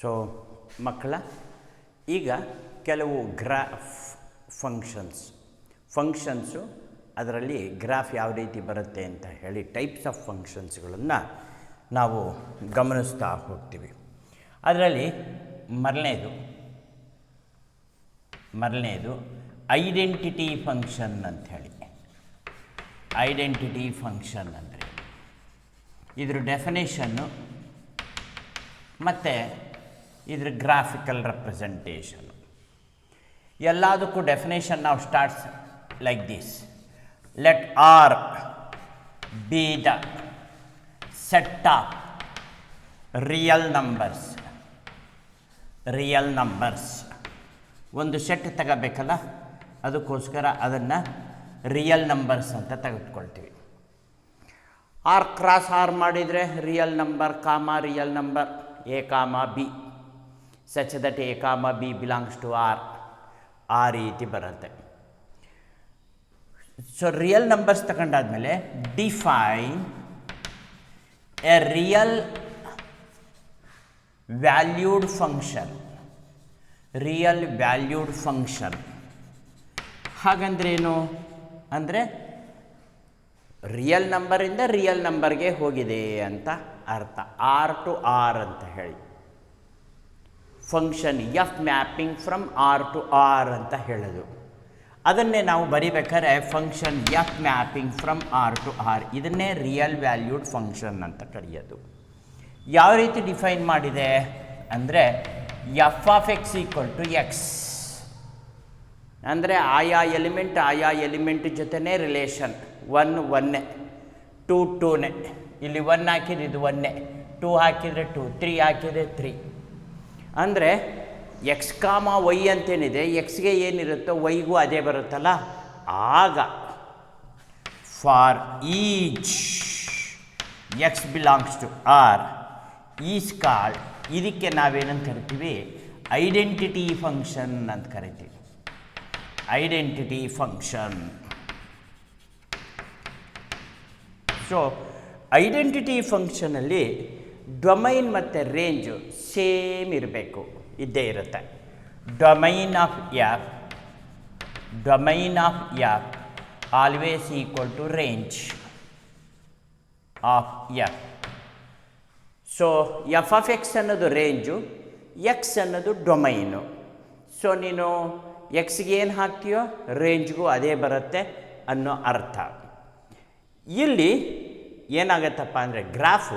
So ಮಕ್ಕಳ ಈಗ ಕೆಲವು ಗ್ರಾಫ್ ಫಂಕ್ಷನ್ಸು ಅದರಲ್ಲಿ ಗ್ರಾಫ್ ಯಾವ ರೀತಿ ಬರುತ್ತೆ ಅಂತ ಹೇಳಿ ಟೈಪ್ಸ್ ಆಫ್ ಫಂಕ್ಷನ್ಸ್ಗಳನ್ನು ನಾವು ಗಮನಿಸ್ತಾ ಹೋಗ್ತೀವಿ. ಅದರಲ್ಲಿ ಮೊದಲನೇದು ಐಡೆಂಟಿಟಿ ಫಂಕ್ಷನ್ ಅಂಥೇಳಿ. ಐಡೆಂಟಿಟಿ ಫಂಕ್ಷನ್ ಅಂದರೆ ಇದ್ರ ಡೆಫಿನೇಷನ್ನು ಮತ್ತು ಇದ್ರ ಗ್ರಾಫಿಕಲ್ ರೆಪ್ರೆಸೆಂಟೇಷನು. ಎಲ್ಲದಕ್ಕೂ ಡೆಫಿನೇಷನ್ ನಾವು starts like this: let R be the set of real numbers. ಒಂದು ಸೆಟ್ ತಗೋಬೇಕಲ್ಲ, ಅದಕ್ಕೋಸ್ಕರ ಅದನ್ನು ರಿಯಲ್ ನಂಬರ್ಸ್ ಅಂತ ತೆಗೆದುಕೊಳ್ತೀವಿ. ಆರ್ ಕ್ರಾಸ್ ಆರ್ ಮಾಡಿದರೆ real number comma real number a comma b such that a comma b belongs to R. ಆ ರೀತಿ ಬರುತ್ತೆ. ಸೊ ರಿಯಲ್ ನಂಬರ್ಸ್ ತಗೊಂಡಾದ್ಮೇಲೆ define a real valued function. ಹಾಗಂದ್ರೇನು ಅಂದರೆ ರಿಯಲ್ ನಂಬರಿಂದ ರಿಯಲ್ ನಂಬರ್ಗೆ ಹೋಗಿದೆ ಅಂತ ಅರ್ಥ. ಆರ್ ಟು ಆರ್ ಅಂತ ಹೇಳಿ function f mapping from R to R ಅಂತ ಹೇಳೋದು. ಅದನ್ನೇ ನಾವು ಬರಿಬೇಕಾದ್ರೆ function f mapping from R to R, ಇದನ್ನೇ ರಿಯಲ್ ವ್ಯಾಲ್ಯೂಡ್ ಫಂಕ್ಷನ್ ಅಂತ ಕರೆಯೋದು. ಯಾವ ರೀತಿ ಡಿಫೈನ್ ಮಾಡಿದೆ ಅಂದರೆ f of x equal to x ಅಂದರೆ ಆಯಾ ಎಲಿಮೆಂಟ್ ಜೊತೆನೇ ರಿಲೇಷನ್. 1 1 2 2ನೇ, ಇಲ್ಲಿ 1 ಹಾಕಿದ್ರೆ ಇದು 1ನೇ, 2 ಹಾಕಿದರೆ 2, 3 ಹಾಕಿದರೆ 3. ಅಂದರೆ ಎಕ್ಸ್ ಕಾಮ ವೈ ಅಂತೇನಿದೆ, ಎಕ್ಸ್ಗೆ ಏನಿರುತ್ತೋ ವೈಗೂ ಅದೇ ಬರುತ್ತಲ್ಲ. ಆಗ for each x belongs to R is called, ಇದಕ್ಕೆ ನಾವೇನಂತ ಕರಿತೀವಿ, ಐಡೆಂಟಿಟಿ ಫಂಕ್ಷನ್ ಅಂತ ಕರಿತೀವಿ. Identity function. ಸೊ ಐಡೆಂಟಿಟಿ ಫಂಕ್ಷನಲ್ಲಿ ಡೊಮೈನ್ ಮತ್ತು ರೇಂಜು ಸೇಮ್ ಇರಬೇಕು, ಇದ್ದೇ ಇರುತ್ತೆ. Domain of f always equal to range of f. So f of x ಅನ್ನೋದು ರೇಂಜು, ಎಕ್ಸ್ ಅನ್ನೋದು ಡೊಮೈನು. ಸೊ ನೀನು ಎಕ್ಸ್ಗೆ ಏನು ಹಾಕ್ತೀಯೋ ರೇಂಜ್ಗೂ ಅದೇ ಬರುತ್ತೆ ಅನ್ನೋ ಅರ್ಥ. ಇಲ್ಲಿ ಏನಾಗತ್ತಪ್ಪ ಅಂದರೆ graph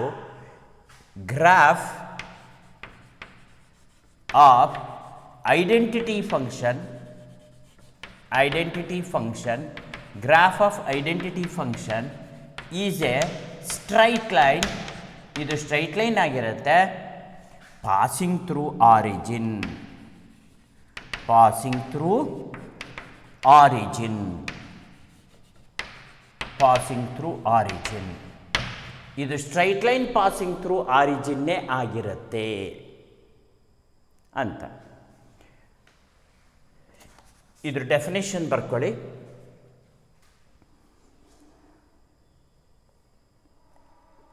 of identity function, graph of identity function is a straight line. ಇದು ಸ್ಟ್ರೈಟ್ ಲೈನ್ ಆಗಿರುತ್ತೆ. ಪಾಸಿಂಗ್ ಥ್ರೂ ಆರಿಜಿನ್ ಇದು ಸ್ಟ್ರೈಟ್ ಲೈನ್ ಪಾಸಿಂಗ್ ಥ್ರೂ ಆರಿಜಿನ್ನೇ ಆಗಿರುತ್ತೆ ಅಂತ. ಇದ್ರ ಡೆಫಿನೇಷನ್ ಬರ್ಕೊಳ್ಳಿ.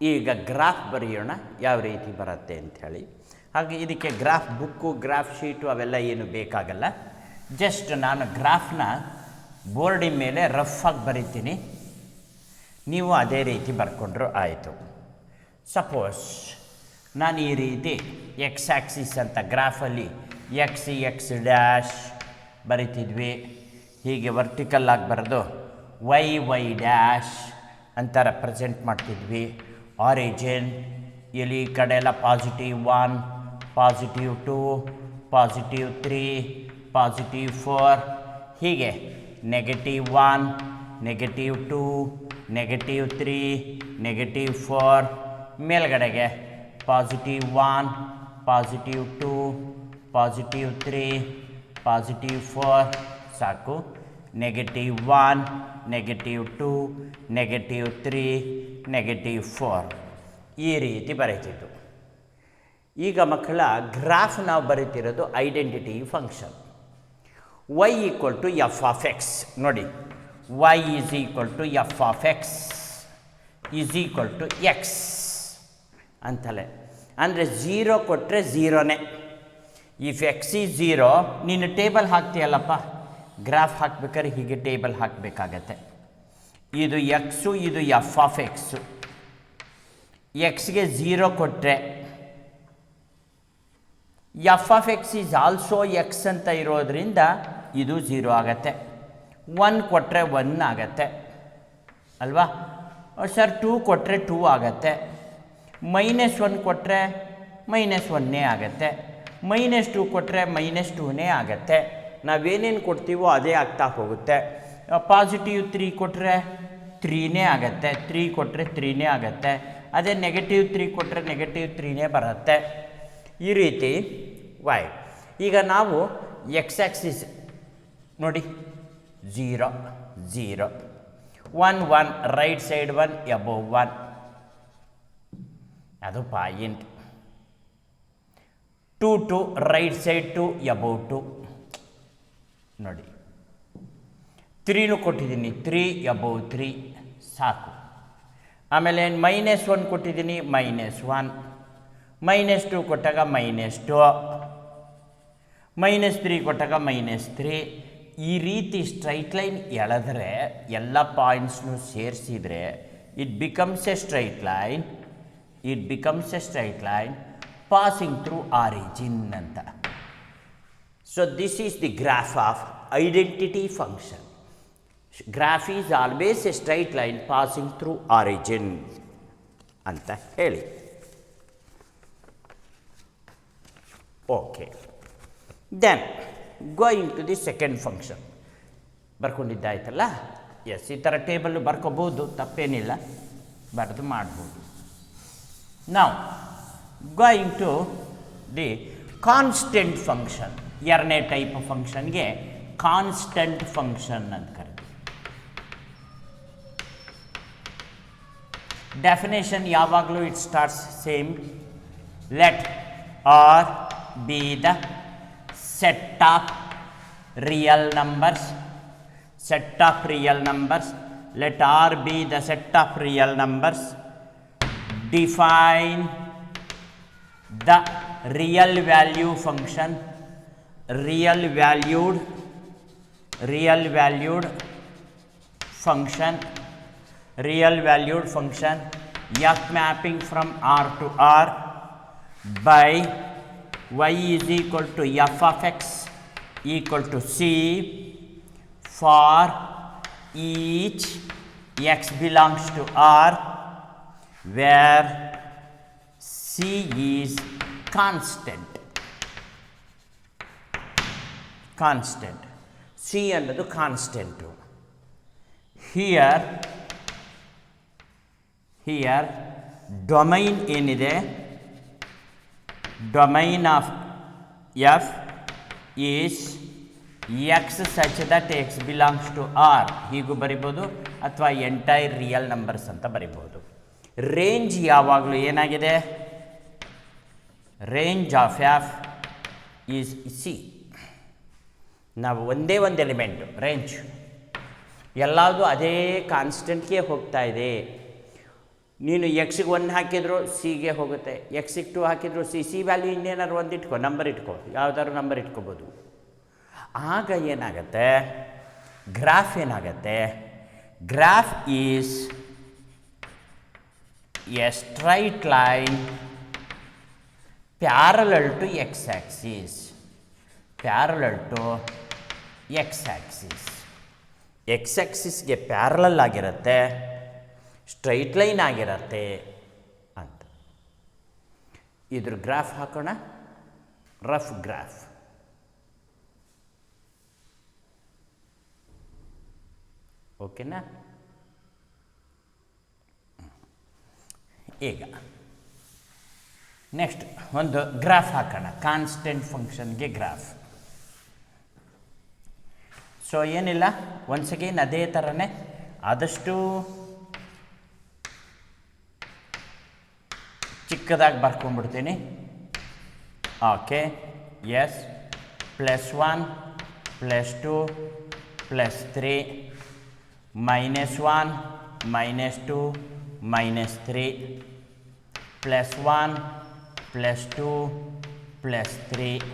ಈಗ ಗ್ರಾಫ್ ಬರೆಯೋಣ ಯಾವ ರೀತಿ ಬರುತ್ತೆ ಅಂಥೇಳಿ. ಹಾಗೆ ಇದಕ್ಕೆ ಗ್ರಾಫ್ ಬುಕ್ಕು, ಗ್ರಾಫ್ ಶೀಟು ಅವೆಲ್ಲ ಏನು ಬೇಕಾಗಲ್ಲ. ಜಸ್ಟ್ ನಾನು ಗ್ರಾಫ್ನ ಬೋರ್ಡಿನ ಮೇಲೆ ರಫಾಗಿ ಬರಿತೀನಿ, ನೀವು ಅದೇ ರೀತಿ ಬರ್ಕೊಂಡ್ರು ಆಯಿತು. ಸಪೋಸ್ ನಾನು ಈ ರೀತಿ ಎಕ್ಸ್ ಆ್ಯಕ್ಸಿಸ್ ಅಂತ ಗ್ರಾಫಲ್ಲಿ ಎಕ್ಸ್ ಡ್ಯಾಶ್ ಬರಿತಿದ್ವಿ. ಹೀಗೆ ವರ್ಟಿಕಲ್ಲಾಗಿ ಬರೆದು ವೈ ಡ್ಯಾಶ್ ಅಂತ ರೆಪ್ರೆಸೆಂಟ್ ಮಾಡ್ತಿದ್ವಿ. ಆರಿಜಿನ್ ಇಲ್ಲಿ ಈ ಕಡೆ ಎಲ್ಲ +1, +2, +3, +4 ಹೀಗೆ -1, -2, -3, -4 ಮೇಲ್ಗಡೆಗೆ +1, +2, +3, +4 ಸಾಕು. -1, -2, -3, -4 ಈ ರೀತಿ ಬರೀತಿದ್ದು. ಈಗ ಮಕ್ಕಳ ಗ್ರಾಫ್ ನಾವು ಬರೀತಿರೋದು identity function. y equal to f of x ನೋಡಿ, y is equal to f of x is equal to x ಅಂತಲೇ. ಅಂದರೆ ಝೀರೋ ಕೊಟ್ಟರೆ ಝೀರೋನೇ. ಇಫ್ ಎಕ್ಸ್ ಈಸ್ ಝೀರೋ, ನೀನು ಟೇಬಲ್ ಹಾಕ್ತೀಯಲ್ಲಪ್ಪ, ಗ್ರಾಫ್ ಹಾಕ್ಬೇಕಾದ್ರೆ ಹೀಗೆ ಟೇಬಲ್ ಹಾಕಬೇಕಾಗತ್ತೆ. ಇದು ಎಕ್ಸು, ಇದು ಎಫ್ ಆಫ್ ಎಕ್ಸು. ಎಕ್ಸ್ಗೆ ಝೀರೋ ಕೊಟ್ಟರೆ f of x is also x ಅಂತ ಇರೋದ್ರಿಂದ ಇದು ಝೀರೋ ಆಗತ್ತೆ. 1 ಕೊಟ್ಟರೆ 1 ಆಗತ್ತೆ ಅಲ್ವಾ ಸರ್. 2 ಕೊಟ್ಟರೆ 2 ಆಗತ್ತೆ. -1 ಕೊಟ್ಟರೆ -1 ಆಗತ್ತೆ. -2 ಕೊಟ್ಟರೆ -2 ಆಗತ್ತೆ. ನಾವೇನೇನು ಕೊಡ್ತೀವೋ ಅದೇ ಆಗ್ತಾ ಹೋಗುತ್ತೆ. ಪಾಸಿಟಿವ್ 3 ಕೊಟ್ಟರೆ 3 ಆಗತ್ತೆ. 3 ಕೊಟ್ಟರೆ 3 ಆಗತ್ತೆ. ಅದೇ ನೆಗೆಟಿವ್ 3 ಕೊಟ್ಟರೆ ನೆಗೆಟಿವ್ 3 ಬರುತ್ತೆ. ಈ ರೀತಿ ವೈ. ಈಗ ನಾವು ಎಕ್ಸ್ ಆ್ಯಕ್ಸಿಸ್ ನೋಡಿ, 0 0 1 1 ರೈಟ್ ಸೈಡ್ 1 ಅಬೋವ್ 1, ಅದು ಪಾಯಿಂಟ್. 2 2 ರೈಟ್ ಸೈಡ್ 2 ಅಬೋವ್ 2 ನೋಡಿ. 3 ಕೊಟ್ಟಿದ್ದೀನಿ, 3 ಅಬೋವ್ 3 ಸಾಕು. ಆಮೇಲೆ -1 ಕೊಟ್ಟಿದ್ದೀನಿ, -1, -2 ಕೊಟ್ಟಾಗ -2, -3 ಕೊಟ್ಟಾಗ -3. ಈ ರೀತಿ ಸ್ಟ್ರೈಟ್ ಲೈನ್ ಎಳೆದ್ರೆ ಎಲ್ಲ ಪಾಯಿಂಟ್ಸ್ನು ಸೇರಿಸಿದರೆ it becomes a straight line. It becomes a straight line passing through origin ಅಂತ. So this is the graph of identity function. Graph is always a straight line passing through origin ಅಂತ ಹೇಳಿ. Okay, then going to the second function. ಬರ್ಕೊಂಡಿದ್ದಾಯ್ತಲ್ಲ? Yes, ಈ ಥರ table ಬರ್ಕೋಬೋದು, ತಪ್ಪೇನಿಲ್ಲ, ಬರೆದು ಮಾಡ್ಬೋದು. ನಾವು going to the constant function. ಎರಡನೇ ಟೈಪ್ ಫಂಕ್ಷನ್ಗೆ ಕಾನ್ಸ್ಟೆಂಟ್ ಫಂಕ್ಷನ್ ಅಂತ ಕರೀತೀವಿ. ಡೆಫಿನೇಷನ್ ಯಾವಾಗಲೂ it starts same. Let R be the set of real numbers. Set of real numbers. Let R be the set of real numbers. Define the real value function. Real valued function. Real valued function F mapping from R to R by y is equal to f of x equal to c for each x belongs to R, where c is constant. C ಅನ್ನೋದು constant. Here domain ಏನಿದೆ, domain of f is x such that x belongs to R ಹೀಗೂ ಬರಿಬೋದು, ಅಥವಾ entire real numbers ಅಂತ ಬರಿಬೋದು. Range ಯಾವಾಗಲೂ ಏನಾಗಿದೆ, range of f is C. ನಾವು ಒಂದೇ ಒಂದು ಎಲಿಮೆಂಟು ರೇಂಜ್, ಎಲ್ಲದೂ ಅದೇ ಕಾನ್ಸ್ಟೆಂಟ್ಗೆ ಹೋಗ್ತಾ ಇದೆ. ನೀನು ಎಕ್ಸಿಗೆ 1 ಹಾಕಿದ್ರು ಸಿಗೆ ಹೋಗುತ್ತೆ, ಎಕ್ಸಿಗೆ 2 ಹಾಕಿದ್ರು ಸಿ ವ್ಯಾಲ್ಯೂ ಇನ್ನೇನಾದ್ರು ಒಂದು ಇಟ್ಕೋ, ನಂಬರ್ ಇಟ್ಕೋ, ಯಾವುದಾದ್ರು ನಂಬರ್ ಇಟ್ಕೋಬೋದು. ಆಗ ಏನಾಗುತ್ತೆ, ಗ್ರಾಫ್ ಏನಾಗುತ್ತೆ, graph is a straight line parallel to x axis. X ಆ್ಯಕ್ಸಿಸ್ಗೆ ಪ್ಯಾರಲಲ್ ಆಗಿರುತ್ತೆ, ಸ್ಟ್ರೈಟ್ ಲೈನ್ ಆಗಿರತ್ತೆ ಅಂತ. ಇದ್ರ ಗ್ರಾಫ್ ಹಾಕೋಣ, ರಫ್ ಗ್ರಾಫ್. ಓಕೆನಾ? ಈಗ ನೆಕ್ಸ್ಟ್ ಒಂದು ಗ್ರಾಫ್ ಹಾಕೋಣ, ಕಾನ್ಸ್ಟೆಂಟ್ ಫಂಕ್ಷನ್ಗೆ ಗ್ರಾಫ್. ಸೊ ಏನಿಲ್ಲ, ಒನ್ಸ್ ಅಗೇನ್ ಅದೇ ಥರನೇ ಆದಷ್ಟು ಚಿಕ್ಕದಾಗಿ ಬರ್ಕೊಂಡ್ಬಿಡ್ತೀನಿ. Okay, yes, +1 +2 +3 -1 -2 -3 +1 plus 2 plus 3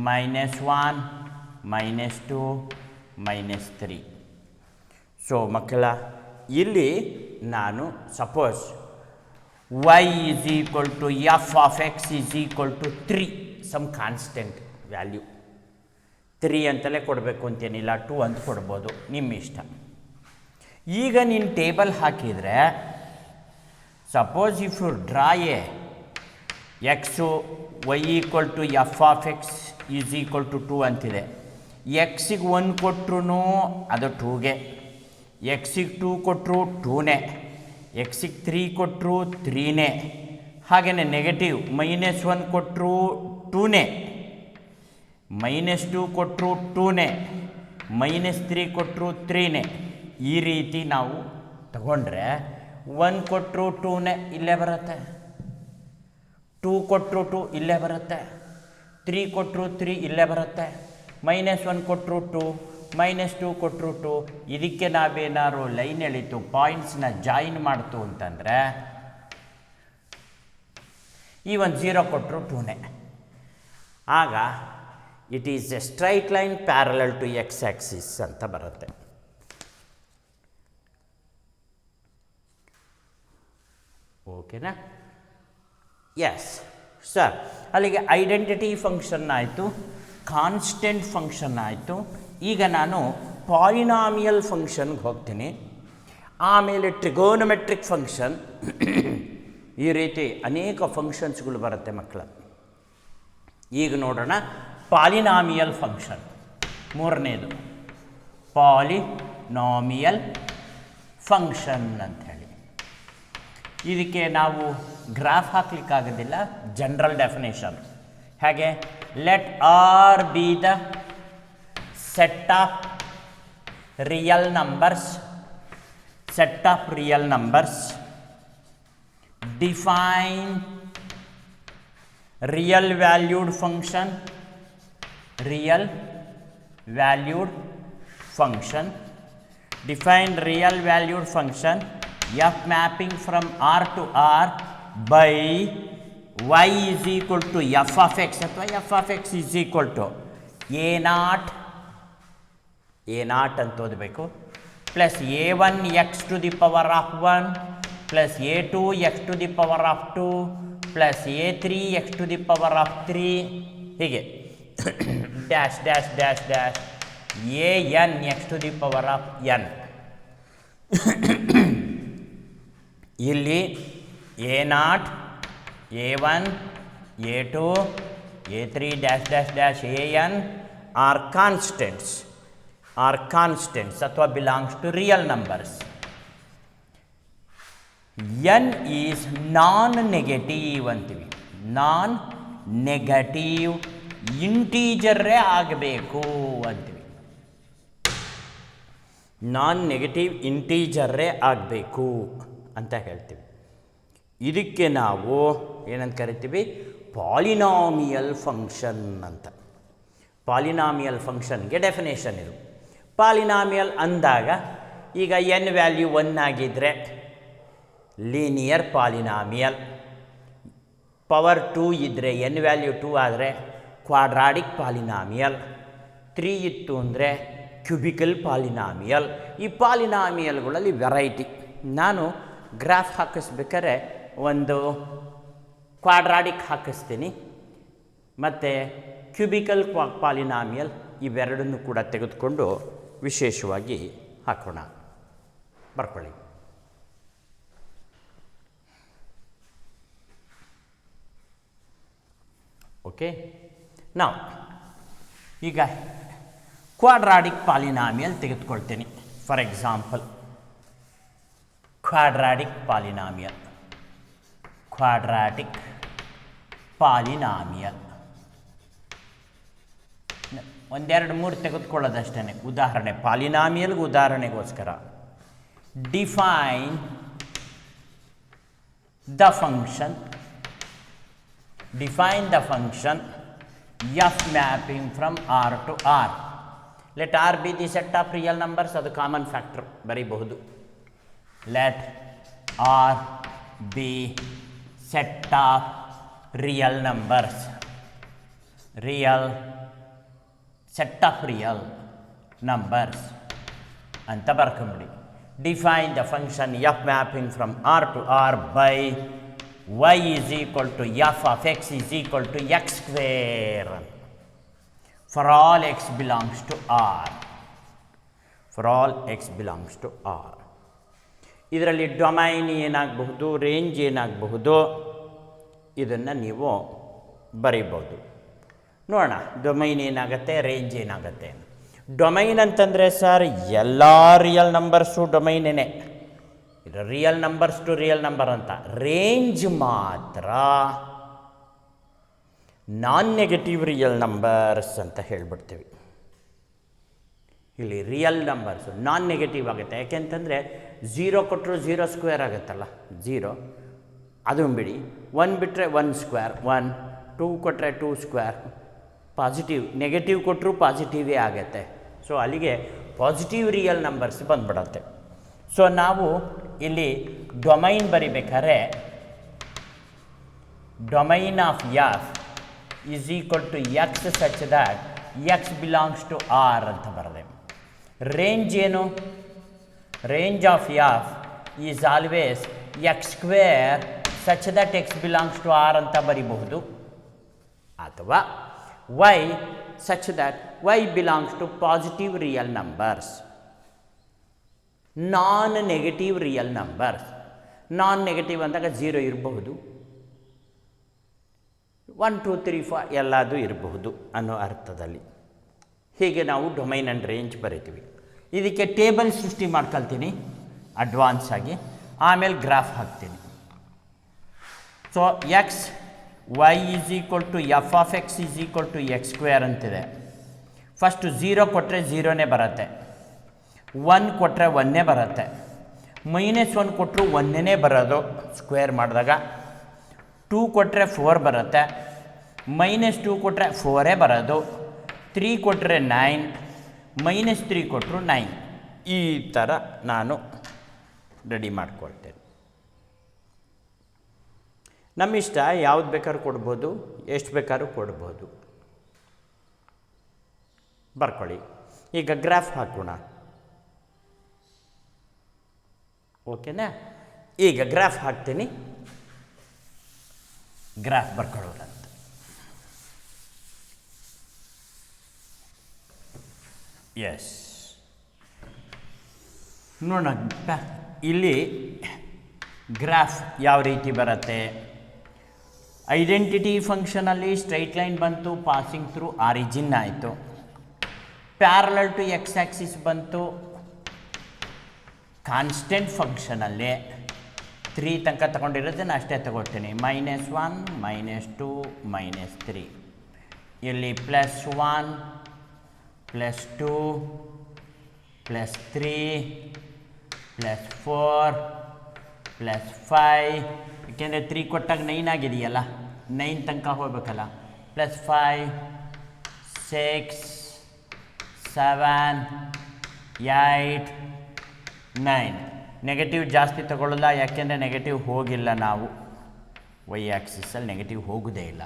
minus 1 minus 2 minus 3. So ಮಕ್ಕಳ ಇಲ್ಲಿ ನಾನು suppose y is equal to f of x is equal to 3 some constant value. 3 ಅಂತಲೇ ಕೊಡಬೇಕು ಅಂತೇನಿಲ್ಲ, 2 ಅಂತ ಕೊಡ್ಬೋದು, ನಿಮ್ಮ ಇಷ್ಟ. ಈಗ ನೀನು ಟೇಬಲ್ ಹಾಕಿದರೆ suppose if you draw a x y equal to f of x is equal to 2 ಅಂತಿದೆ. ಎಕ್ಸಿಗೆ 1 ಕೊಟ್ಟರು ಅದು 2ಗೆ, ಎಕ್ಸಿಗೆ 2 ಕೊಟ್ಟರು 2ನೇ, ಎಕ್ಸಿಗೆ 3 ಕೊಟ್ಟರು 3ನೇ. ಹಾಗೆಯೇ ನೆಗೆಟಿವ್ -1 ಕೊಟ್ಟರು 2ನೇ, -2 ಕೊಟ್ಟರು 2ನೇ, -3 ಕೊಟ್ಟರು 3ನೇ. ಈ ರೀತಿ ನಾವು ತಗೊಂಡ್ರೆ 1 ಕೊಟ್ಟರು 2ನೇ ಇಲ್ಲೇ ಬರುತ್ತೆ, 2 ಕೊಟ್ಟರು 2 ಇಲ್ಲೇ ಬರುತ್ತೆ, 3 ಕೊಟ್ಟರು 3 ಇಲ್ಲೇ ಬರುತ್ತೆ, -1 ಕೊಟ್ಟರು 2, -2 ಕೊಟ್ಟರು 2. ಇದಕ್ಕೆ ನಾವೇನಾದ್ರು ಲೈನ್ ಎಳಿತು ಪಾಯಿಂಟ್ಸ್ನ ಜಾಯಿನ್ ಮಾಡ್ತು ಅಂತಂದರೆ ಈ ಒಂದು 0 ಕೊಟ್ಟರು 2ನೇ. ಆಗ it is a straight line parallel to x axis ಅಂತ ಬರುತ್ತೆ. ಓಕೆನಾ? Yes sir. ಅಲ್ಲಿಗೆ ಐಡೆಂಟಿಟಿ ಫಂಕ್ಷನ್ ಆಯಿತು, ಕಾನ್ಸ್ಟೆಂಟ್ ಫಂಕ್ಷನ್ ಆಯಿತು. ಈಗ ನಾನು ಪಾಲಿನಾಮಿಯಲ್ ಫಂಕ್ಷನ್ಗೆ ಹೋಗ್ತೀನಿ, ಆಮೇಲೆ ಟ್ರಿಗೋನಮೆಟ್ರಿಕ್ ಫಂಕ್ಷನ್, ಈ ರೀತಿ ಅನೇಕ ಫಂಕ್ಷನ್ಸ್ಗಳು ಬರುತ್ತೆ ಮಕ್ಕಳ. ಈಗ ನೋಡೋಣ ಪಾಲಿನಾಮಿಯಲ್ ಫಂಕ್ಷನ್, ಮೂರನೇದು ಪಾಲಿನಾಮಿಯಲ್ ಫಂಕ್ಷನ್ ಅಂಥೇಳಿ. ಇದಕ್ಕೆ ನಾವು ಗ್ರಾಫ್ ಹಾಕ್ಲಿಕ್ಕಾಗೋದಿಲ್ಲ, ಜನರಲ್ ಡೆಫಿನೇಷನ್. ಹಾಗೆ let R be the set of real numbers, set of real numbers, define real valued function, real valued function, define real valued function f mapping from R to R by y is equal to f of x ಅಥವಾ f of x is equal to a0 ಅಂತ ಓದಬೇಕು, plus a1 x to the power of 1 plus a2 x to the power of 2 plus a3 x to the power of 3, ಹೀಗೆ dash dash dash dash an x to the power of n. ಇಲ್ಲಿ a0 a1 a2 a3 dash dash dash an are constants ಅಥವಾ belongs to real numbers. n is non-negative ಅಂತೀವಿ, non-negative ಇಂಟೀಜರೇ ಆಗಬೇಕು ಅಂತೀವಿ, non-negative ಇಂಟೀಜರೇ ಆಗಬೇಕು ಅಂತ ಹೇಳ್ತೀವಿ. ಇದಕ್ಕೆ ನಾವು ಏನಂತ ಕರಿತೀವಿ? ಪಾಲಿನಾಮಿಯಲ್ ಫಂಕ್ಷನ್ ಅಂತ. ಪಾಲಿನಾಮಿಯಲ್ ಫಂಕ್ಷನ್ಗೆ ಡೆಫಿನೇಷನ್ ಇದು. ಪಾಲಿನಾಮಿಯಲ್ ಅಂದಾಗ ಈಗ n ವ್ಯಾಲ್ಯೂ 1 ಆಗಿದ್ದರೆ ಲೀನಿಯರ್ ಪಾಲಿನಾಮಿಯಲ್, ಪವರ್ 2 ಇದ್ದರೆ n ವ್ಯಾಲ್ಯೂ 2 ಆದರೆ ಕ್ವಾಡ್ರಾಟಿಕ್ ಪಾಲಿನಾಮಿಯಲ್, 3 ಇತ್ತು ಅಂದರೆ ಕ್ಯೂಬಿಕಲ್ ಪಾಲಿನಾಮಿಯಲ್. ಈ ಪಾಲಿನಾಮಿಯಲ್ಗಳಲ್ಲಿ ವೆರೈಟಿ. ನಾನು ಗ್ರಾಫ್ ಹಾಕಿಸ್ಬೇಕಾದ್ರೆ ಒಂದು ಕ್ವಾಡ್ರಾಟಿಕ್ ಹಾಕಿಸ್ತೀನಿ ಮತ್ತು ಕ್ಯೂಬಿಕಲ್ ಪಾಲಿನಾಮಿಯಲ್, ಇವೆರಡನ್ನು ಕೂಡ ತೆಗೆದುಕೊಂಡು ವಿಶೇಷವಾಗಿ ಹಾಕೋಣ. ಬರ್ಕೊಳ್ಳಿ. ಓಕೆ, ನಾವು ಈಗ ಕ್ವಾಡ್ರಾಟಿಕ್ ಪಾಲಿನಾಮಿಯಲ್ ತೆಗೆದುಕೊಳ್ತೀನಿ. For example quadratic polynomial, quadratic polynomial ಒಂದೆರಡು ಮೂರು ತೆಗೆದುಕೊಳ್ಳೋದಷ್ಟೇ ಉದಾಹರಣೆ, ಪಾಲಿನಾಮಿಯಲ್ಗೆ ಉದಾಹರಣೆಗೋಸ್ಕರ. Define the function, define the function f mapping from R to R. Let R be the set of real numbers, ಅದು ಕಾಮನ್ ಫ್ಯಾಕ್ಟರ್ ಬರೀಬಹುದು. Let R be set of real numbers, real set of real numbers ಅಂತ ಬರ್ಕೊಂಬಿಡಿ. Define the function f mapping from R to R by y is equal to f of x is equal to x square for all x belongs to R. For all x belongs to R. ಇದರಲ್ಲಿ domain ಏನಾಗಬಹುದು, range ಏನಾಗಬಹುದು, ಇದನ್ನು ನೀವು ಬರೀಬೋದು. ನೋಡೋಣ domain ಏನಾಗುತ್ತೆ, range ಏನಾಗುತ್ತೆ. Domain ಅಂತಂದರೆ sir ಎಲ್ಲ ರಿಯಲ್ ನಂಬರ್ಸು ಡೊಮೈನೇನೆ, ಇದು real numbers to real number ಅಂತ. ರೇಂಜ್ ಮಾತ್ರ ನಾನ್ ನೆಗೆಟಿವ್ ರಿಯಲ್ ನಂಬರ್ಸ್ ಅಂತ ಹೇಳ್ಬಿಡ್ತೀವಿ. ಇಲ್ಲಿ ರಿಯಲ್ ನಂಬರ್ಸು ನಾನ್ ನೆಗೆಟಿವ್ ಆಗುತ್ತೆ. ಯಾಕೆಂತಂದರೆ 0 ಕೊಟ್ಟರು 0 ಸ್ಕ್ವೇರ್ ಆಗುತ್ತಲ್ಲ, 0 ಅದನ್ನು ಬಿಡಿ. 1 ಬಿಟ್ಟರೆ 1 ಸ್ಕ್ವೇರ್ 1, 2 ಕೊಟ್ಟರೆ 2 ಸ್ಕ್ವೇರ್ ಪಾಸಿಟಿವ್, ನೆಗೆಟಿವ್ ಕೊಟ್ಟರು ಪಾಸಿಟಿವೇ ಆಗುತ್ತೆ. ಸೊ ಅಲ್ಲಿಗೆ ಪಾಸಿಟಿವ್ ರಿಯಲ್ ನಂಬರ್ಸ್ ಬಂದ್ಬಿಡತ್ತೆ. ಸೊ ನಾವು ಇಲ್ಲಿ ಡೊಮೈನ್ ಬರಿಬೇಕಾದ್ರೆ domain of f is equal to x such that x belongs to R ಅಂತ ಬರದೆ. ರೇಂಜ್ ಏನು, range of f is always x square such that x belongs to R ಅಂತ ಬರಿಬಹುದು, ಅಥವಾ y such that y belongs to positive real numbers, non negative real numbers. Non negative ಅಂದಾಗ 0 ಇರಬಹುದು, 1 2 3 4 ಎಲ್ಲದೂ ಇರಬಹುದು ಅನ್ನೋ ಅರ್ಥದಲ್ಲಿ. ಹೀಗೆ ನಾವು ಡೊಮೈನ್ ಆ್ಯಂಡ್ ರೇಂಜ್ ಬರಿತೀವಿ. ಇದಕ್ಕೆ ಟೇಬಲ್ ಸೃಷ್ಟಿ ಮಾಡ್ಕೊಳ್ತೀನಿ ಅಡ್ವಾನ್ಸ್ ಆಗಿ, ಆಮೇಲೆ ಗ್ರಾಫ್ ಹಾಕ್ತೀನಿ. So x y is equal to f of x is equal to x square ಅಂತಿದೆ. ಫಸ್ಟು 0 ಕೊಟ್ಟರೆ 0ನೇ ಬರುತ್ತೆ, 1 ಕೊಟ್ಟರೆ 1 ಬರುತ್ತೆ, -1 ಕೊಟ್ಟರು 1 ಬರೋದು ಸ್ಕ್ವೇರ್ ಮಾಡಿದಾಗ. 2 ಕೊಟ್ಟರೆ 4 ಬರುತ್ತೆ, -2 ಕೊಟ್ಟರೆ 4 ಬರೋದು, 3 ಕೊಟ್ಟರೆ 9, -3 ಕೊಟ್ಟರು 9. ಈ ಥರ ನಾನು ರೆಡಿ ಮಾಡ್ಕೊಳ್ತೇನೆ. ನಮ್ಮ ಇಷ್ಟ, ಯಾವ್ದು ಬೇಕಾದ್ರೂ ಕೊಡ್ಬೋದು, ಎಷ್ಟು ಬೇಕಾದ್ರೂ ಕೊಡ್ಬೋದು. ಬರ್ಕೊಳ್ಳಿ. ಈಗ ಗ್ರಾಫ್ ಹಾಕೋಣ, ಓಕೆನಾ? ಈಗ ಗ್ರಾಫ್ ಹಾಕ್ತೀನಿ, ಗ್ರಾಫ್ ಬರ್ಕೊಳ್ಳೋದಂತ. ಎಸ್, ನೋಡೋಣ ಇಲ್ಲಿ ಗ್ರಾಫ್ ಯಾವ ರೀತಿ ಬರುತ್ತೆ. ಐಡೆಂಟಿಟಿ ಫಂಕ್ಷನಲ್ಲಿ ಸ್ಟ್ರೈಟ್ ಲೈನ್ ಬಂತು, ಪಾಸಿಂಗ್ ಥ್ರೂ ಆರಿಜಿನ್ ಆಯಿತು. ಪ್ಯಾರಲಲ್ ಟು ಎಕ್ಸ್ ಆ್ಯಕ್ಸಿಸ್ ಬಂತು, ಕಾನ್ಸ್ಟೆಂಟ್ ಫಂಕ್ಷನಲ್ಲಿ 3 ತನಕ ತಗೊಂಡಿರೋದನ್ನು ಅಷ್ಟೇ ತಗೊಳ್ತೀನಿ. -1 -2 -3, ಇಲ್ಲಿ +1 +2 +3 +4 +5, ಏಕೆಂದರೆ 3 ಕೊಟ್ಟಾಗ 9 ಆಗಿದೆಯಲ್ಲ, 9 ತನಕ ಹೋಗ್ಬೇಕಲ್ಲ. +5 6 7 8 9. ನೆಗೆಟಿವ್ ಜಾಸ್ತಿ ತಗೊಳ್ಳಲ್ಲ, ಯಾಕೆಂದರೆ ನೆಗೆಟಿವ್ ಹೋಗಿಲ್ಲ, ನಾವು ವೈ ಆ್ಯಕ್ಸಿಸಲ್ಲಿ ನೆಗೆಟಿವ್ ಹೋಗೋದೇ ಇಲ್ಲ.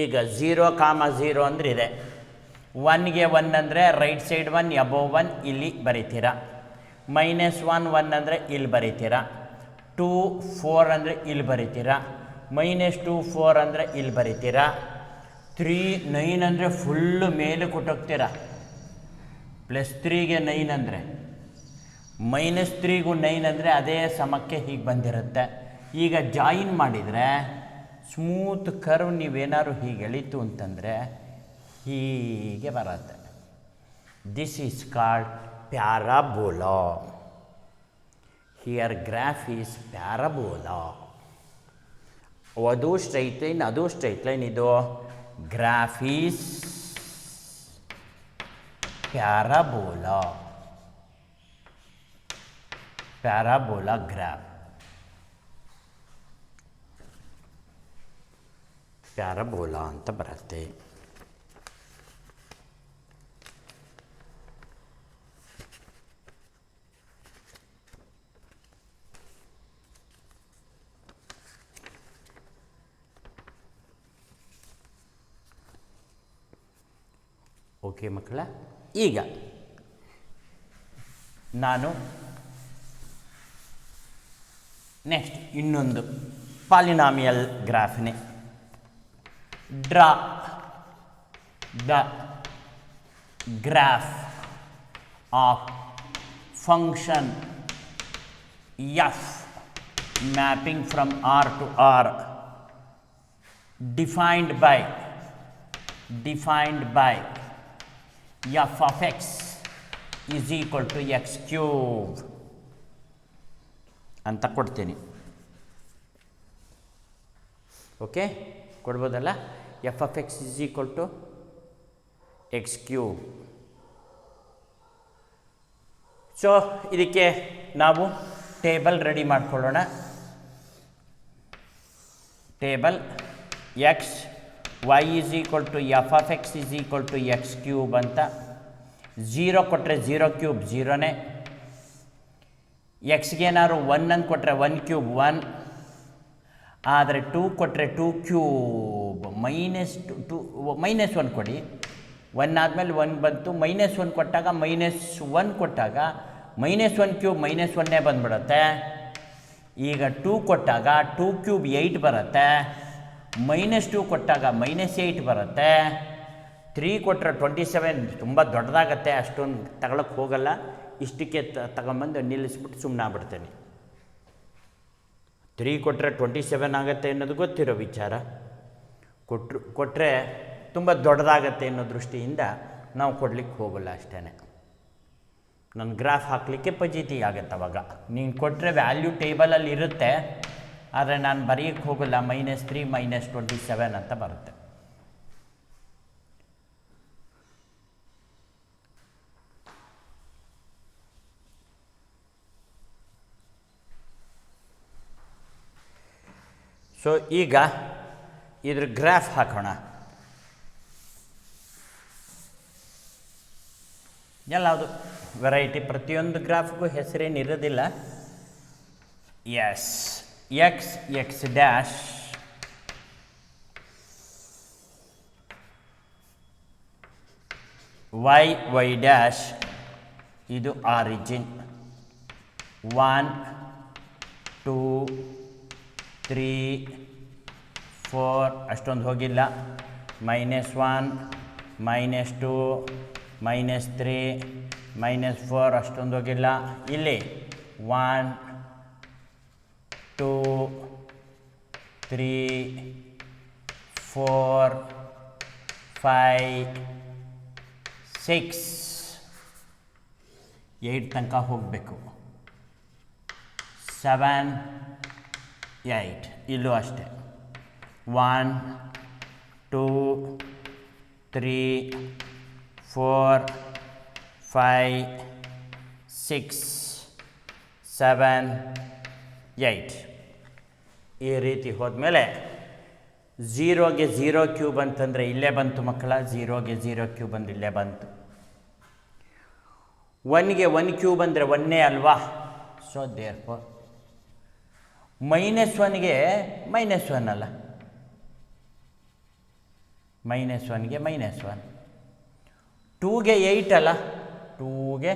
ಈಗ 0, 0 ಅಂದರೆ ಇದೆ. 1ಗೆ 1 ಅಂದರೆ ರೈಟ್ ಸೈಡ್ 1 ಅಬೋವ್ 1 ಇಲ್ಲಿ ಬರೀತೀರಾ. -1 1 ಅಂದರೆ ಇಲ್ಲಿ ಬರೀತೀರಾ. 2 4 ಅಂದರೆ ಇಲ್ಲಿ ಬರೀತೀರಾ. -2 4 ಅಂದರೆ ಇಲ್ಲಿ ಬರೀತೀರಾ. 3 9 ಅಂದರೆ ಫುಲ್ಲು ಮೇಲೆ ಕೊಟ್ಟೋಗ್ತೀರಾ. +3ಗೆ 9 ಅಂದರೆ, -3ಗೂ 9 ಅಂದರೆ ಅದೇ ಸಮಕ್ಕೆ ಹೀಗೆ ಬಂದಿರುತ್ತೆ. ಈಗ ಜಾಯಿನ್ ಮಾಡಿದರೆ ಸ್ಮೂತ್ ಕರ್ವ್ ನೀವೇನಾದ್ರು ಹೀಗೆ ಎಳೀತು ಅಂತಂದರೆ ಹೀಗೆ ಬರುತ್ತೆ. This is called parabola. Here graph is parabola. ಅದು ಸ್ಟ್ರೈಟ್ ಲೈನ್, ಅದು ಸ್ಟ್ರೈಟ್ ಲೈನ್. ಇದು graph is parabola. Parabola graph, parabola ಅಂತ ಬರುತ್ತೆ. ಓಕೆ ಮಕ್ಕಳ, ಈಗ ನಾನು ನೆಕ್ಸ್ಟ್ ಇನ್ನೊಂದು ಪಾಲಿನಾಮಿಯಲ್ ಗ್ರಾಫ್ನೇ draw the graph of function f mapping from R to R defined by f of x is equal to x cube ಅಂತ ಕೊಡ್ತೀನಿ. ಓಕೆ, ಕೊಡ್ಬೋದಲ್ಲ? f of x is equal to x cube. So ಇದಕ್ಕೆ ನಾವು table ready ಮಾಡ್ಕೊಳ್ಳೋಣ. Table x y is equal to f of x is equal to x cube ಅಂತ. 0 ಕೊಟ್ಟರೆ 0 cube 0ನೇ, ಎಕ್ಸ್ಗೆ ಏನಾದ್ರು 1 ಅಂತ ಕೊಟ್ಟರೆ 1 ಕ್ಯೂಬ್ 1, ಆದರೆ 2 ಕೊಟ್ಟರೆ 2 ಕ್ಯೂಬ್ -1 ಕೊಡಿ. 1 ಆದಮೇಲೆ 1 ಬಂತು, -1 ಕೊಟ್ಟಾಗ -1 ಕೊಟ್ಟಾಗ -1 ಕ್ಯೂಬ್ -1 ಬಂದ್ಬಿಡುತ್ತೆ. ಈಗ 2 ಕೊಟ್ಟಾಗ 2 ಕ್ಯೂಬ್ 8 ಬರುತ್ತೆ, -2 ಕೊಟ್ಟಾಗ -8 ಬರುತ್ತೆ. 3 ಕೊಟ್ಟರೆ 27 ತುಂಬ ದೊಡ್ಡದಾಗತ್ತೆ, ಅಷ್ಟೊಂದು ತಗೊಳಕ್ಕೆ ಹೋಗಲ್ಲ. ಇಷ್ಟಕ್ಕೆ ತಗೊಂಬಂದು ನಿಲ್ಲಿಸ್ಬಿಟ್ಟು ಸುಮ್ಮನೆ ಆಗ್ಬಿಡ್ತೇನೆ. 3 ಕೊಟ್ಟರೆ 27 ಆಗುತ್ತೆ ಅನ್ನೋದು ಗೊತ್ತಿರೋ ವಿಚಾರ. ಕೊಟ್ಟರೆ ತುಂಬ ದೊಡ್ಡದಾಗತ್ತೆ ಅನ್ನೋ ದೃಷ್ಟಿಯಿಂದ ನಾವು ಕೊಡಲಿಕ್ಕೆ ಹೋಗಲ್ಲ ಅಷ್ಟೇ. ನನ್ನ ಗ್ರಾಫ್ ಹಾಕಲಿಕ್ಕೆ ಫಜೀತಿ ಆಗುತ್ತೆ ಅವಾಗ. ನೀನು ಕೊಟ್ಟರೆ ವ್ಯಾಲ್ಯೂ ಟೇಬಲಲ್ಲಿ ಇರುತ್ತೆ, ಆದರೆ ನಾನು ಬರೆಯೋಕ್ಕೆ ಹೋಗಲ್ಲ. -3 -27 ಅಂತ ಬರುತ್ತೆ. ಸೊ ಈಗ ಇದ್ರ ಗ್ರಾಫ್ ಹಾಕೋಣ. ಎಲ್ಲದು ವೆರೈಟಿ, ಪ್ರತಿಯೊಂದು ಗ್ರಾಫ್ಗೂ ಹೆಸರೇನಿರೋದಿಲ್ಲ. Yes x x dash y y dash, ಇದು ಆರಿಜಿನ್. 1 2 3 4 ಅಷ್ಟೊಂದು ಹೋಗಿಲ್ಲ. -1 -2 -3 -4 ಅಷ್ಟೊಂದು ಹೋಗಿಲ್ಲ. ಇಲ್ಲಿ 1 2 3 4 5 6 8 ತನಕ ಹೋಗಬೇಕು. 7 8 ಇಲ್ಲೂ ಅಷ್ಟೇ. 1 2 3 4 5 6 7 8 ಈ ರೀತಿ ಹೋದ್ಮೇಲೆ 0ಗೆ 0 ಕ್ಯೂಬ್ ಅಂತಂದರೆ ಇಲ್ಲೇ ಬಂತು ಮಕ್ಕಳ. 0ಗೆ 0 ಕ್ಯೂಬ್ ಅಂದರೆ ಇಲ್ಲೇ ಬಂತು. 1ಗೆ 1 ಕ್ಯೂಬ್ ಅಂದರೆ 1 ಅಲ್ವಾ? ಸೊ ದೇರ್ಫೋರ್ -1ಗೆ -1 ಅಲ್ಲ, -1ಗೆ -1. 2ಗೆ 8 ಅಲ್ಲ, 2ಗೆ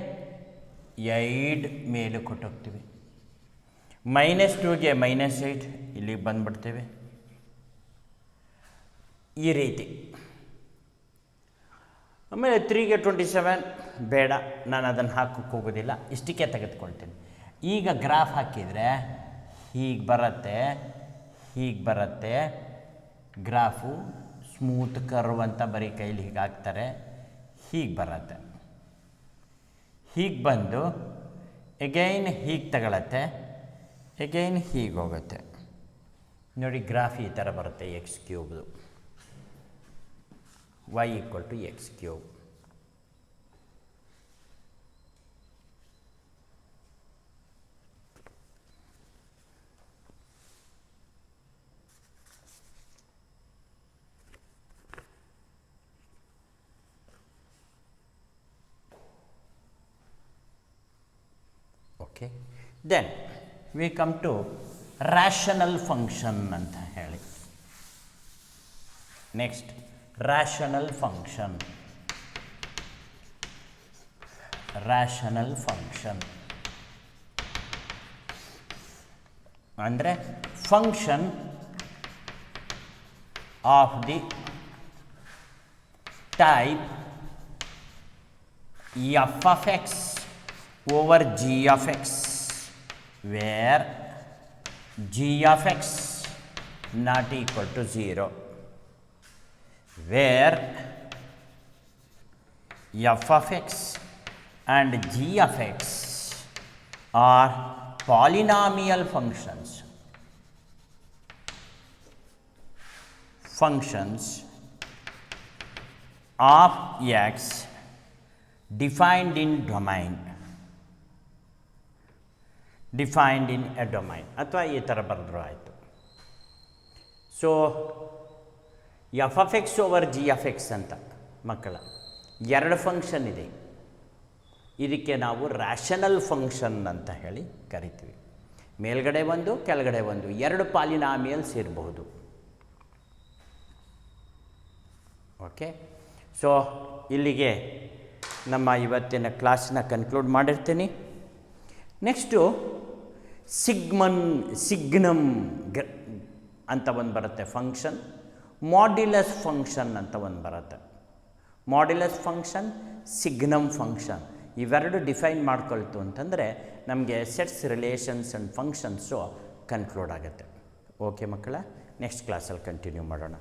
8 ಮೇಲೆ ಕೊಟ್ಟೋಗ್ತೀವಿ. -2ಗೆ -8 ಇಲ್ಲಿಗೆ ಬಂದುಬಿಡ್ತೇವೆ. ಈ ರೀತಿ. ಆಮೇಲೆ 3ಗೆ 27 ಬೇಡ, ನಾನು ಅದನ್ನು ಹಾಕೋಕ್ಕೆ ಹೋಗೋದಿಲ್ಲ, ಇಷ್ಟಕ್ಕೆ ತೆಗೆದುಕೊಳ್ತೀನಿ. ಈಗ ಗ್ರಾಫ್ ಹಾಕಿದರೆ ಹೀಗೆ ಬರುತ್ತೆ, ಹೀಗೆ ಬರುತ್ತೆ ಗ್ರಾಫು. ಸ್ಮೂತ್ ಕರ್ವ್ ಅಂತ ಬರೀ ಕೈಲಿ ಹೀಗೆ ಹಾಕ್ತಾರೆ. ಹೀಗೆ ಬರುತ್ತೆ, ಹೀಗೆ ಬಂದು ಎಗೈನ್ ಹೀಗೆ ತಗೊಳತ್ತೆ, ಎಗೈನ್ ಹೀಗೆ ಹೋಗುತ್ತೆ. ನೋಡಿ ಗ್ರಾಫ್ ಈ ಥರ ಬರುತ್ತೆ. ಎಕ್ಸ್ ಕ್ಯೂಬ್ದು y equal to x cube. Okay, then we come to rational function ಅಂತ ಹೇಳಿ. Next rational function. Rational function ಅಂದರೆ function of the type f of x over g of x where g of x not equal to 0, where f of x and g of x are polynomial functions. Functions of x defined in domain. Defined in a domain. ಅಥವಾ ಈ ಥರ ಬರೆದ್ರು ಆಯಿತು. So f of x over g of X ಅಂತ ಮಕ್ಕಳ ಎರಡು function ಇದೆ. ಇದಕ್ಕೆ ನಾವು ರ್ಯಾಷನಲ್ ಫಂಕ್ಷನ್ ಅಂತ ಹೇಳಿ ಕರಿತೀವಿ. ಮೇಲ್ಗಡೆ ಒಂದು ಕೆಳಗಡೆ ಒಂದು ಎರಡು ಪಾಲಿನಾಮಿಯಲ್ಸ್ ಇರಬಹುದು. ಓಕೆ, ಸೊ ಇಲ್ಲಿಗೆ ನಮ್ಮ ಇವತ್ತಿನ ಕ್ಲಾಸನ್ನ ಕನ್ಕ್ಲೂಡ್ ಮಾಡಿರ್ತೀನಿ. ನೆಕ್ಸ್ಟು ಸಿಗ್ನಮ್ ಅಂತ ಒಂದು ಬರುತ್ತೆ ಫಂಕ್ಷನ್, ಮಾಡ್ಯುಲಸ್ ಫಂಕ್ಷನ್ ಅಂತ ಒಂದು ಬರುತ್ತೆ. ಮಾಡ್ಯುಲಸ್ ಫಂಕ್ಷನ್, ಸಿಗ್ನಮ್ ಫಂಕ್ಷನ್ ಇವೆರಡು ಡಿಫೈನ್ ಮಾಡ್ಕೊಳ್ತು ಅಂತಂದರೆ ನಮಗೆ sets, relations and functions conclude ಆಗುತ್ತೆ. ಓಕೆ ಮಕ್ಕಳ, ನೆಕ್ಸ್ಟ್ ಕ್ಲಾಸಲ್ಲಿ ಕಂಟಿನ್ಯೂ ಮಾಡೋಣ.